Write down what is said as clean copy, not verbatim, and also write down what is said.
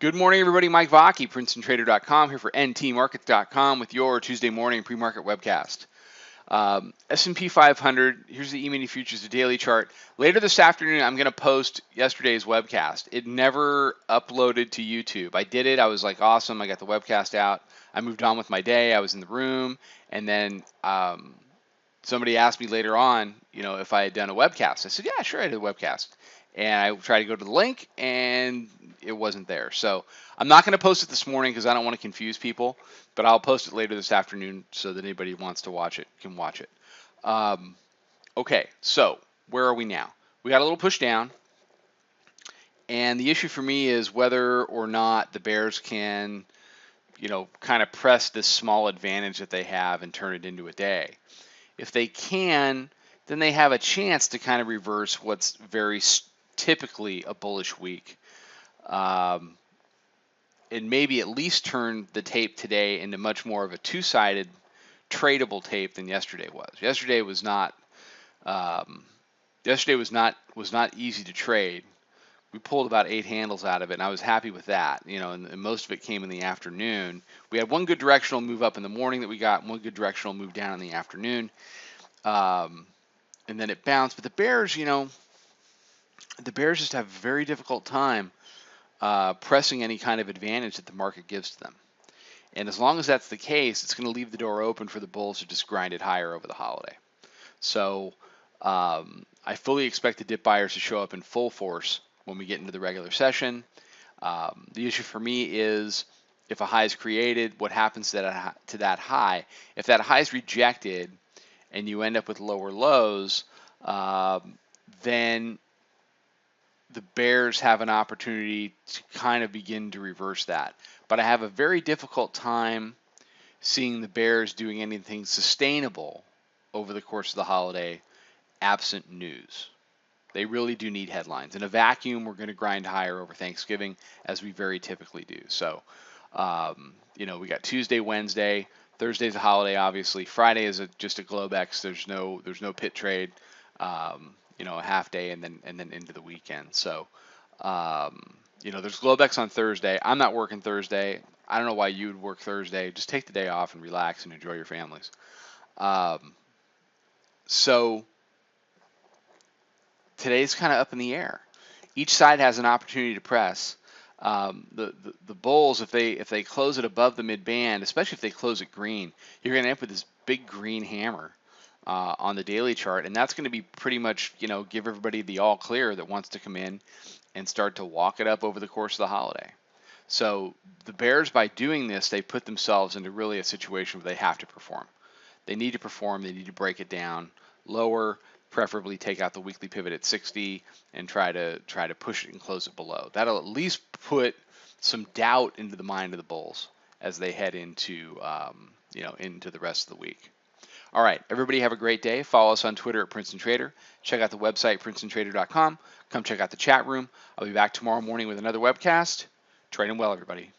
Good morning, everybody. Mike Vacchi, PrincetonTrader.com, here for NTMarkets.com with your Tuesday morning pre-market webcast. S&P 500, here's the E-mini futures, the daily chart. Later this afternoon, I'm going to post yesterday's webcast. It never uploaded to YouTube. I did it. I was like, awesome. I got the webcast out. I moved on with my day. I was in the room. And then somebody asked me later on, if I had done a webcast. I said, yeah, sure, I did a webcast. And I tried to go to the link, and it wasn't there. So I'm not going to post it this morning because I don't want to confuse people, but I'll post it later this afternoon so that anybody who wants to watch it can watch it. Okay, so where are we now? We got a little push down, and the issue for me is whether or not the Bears can, kind of press this small advantage that they have and turn it into a day. If they can, then they have a chance to kind of reverse what's very typically a bullish week. And maybe at least turn the tape today into much more of a two-sided tradable tape than yesterday was. Yesterday was not easy to trade. We pulled about 8 handles out of it, and I was happy with that. And most of it came in the afternoon. We had one good directional move up in the morning that we got, and one good directional move down in the afternoon. And then it bounced. But the Bears, just have a very difficult time pressing any kind of advantage that the market gives to them. And as long as that's the case, it's going to leave the door open for the bulls to just grind it higher over the holiday. So I fully expect the dip buyers to show up in full force when we get into the regular session. The issue for me is if a high is created, what happens to that high? If that high is rejected and you end up with lower lows, then the Bears have an opportunity to kind of begin to reverse that. But I have a very difficult time seeing the Bears doing anything sustainable over the course of the holiday absent news. They really do need headlines. In a vacuum, we're going to grind higher over Thanksgiving, as we very typically do. So, we got Tuesday, Wednesday. Thursday's a holiday, obviously. Friday is just a Globex. There's no pit trade. A half day and then into the weekend. So, there's Globex on Thursday. I'm not working Thursday. I don't know why you would work Thursday. Just take the day off and relax and enjoy your families. So today's kind of up in the air. Each side has an opportunity to press. The bulls, if they close it above the mid band, especially if they close it green, you're going to end up with this big green hammer on the daily chart, and that's going to be pretty much give everybody the all clear that wants to come in and start to walk it up over the course of the holiday. So the Bears, by doing this, they put themselves into really a situation where they have to perform. They need to perform. They need to break it down lower, preferably take out the weekly pivot at 60 and try to push it and close it below. That'll at least put some doubt into the mind of the bulls as they head into into the rest of the week. All right, everybody have a great day. Follow us on Twitter at Princeton Trader. Check out the website, PrincetonTrader.com. Come check out the chat room. I'll be back tomorrow morning with another webcast. Trade them well, everybody.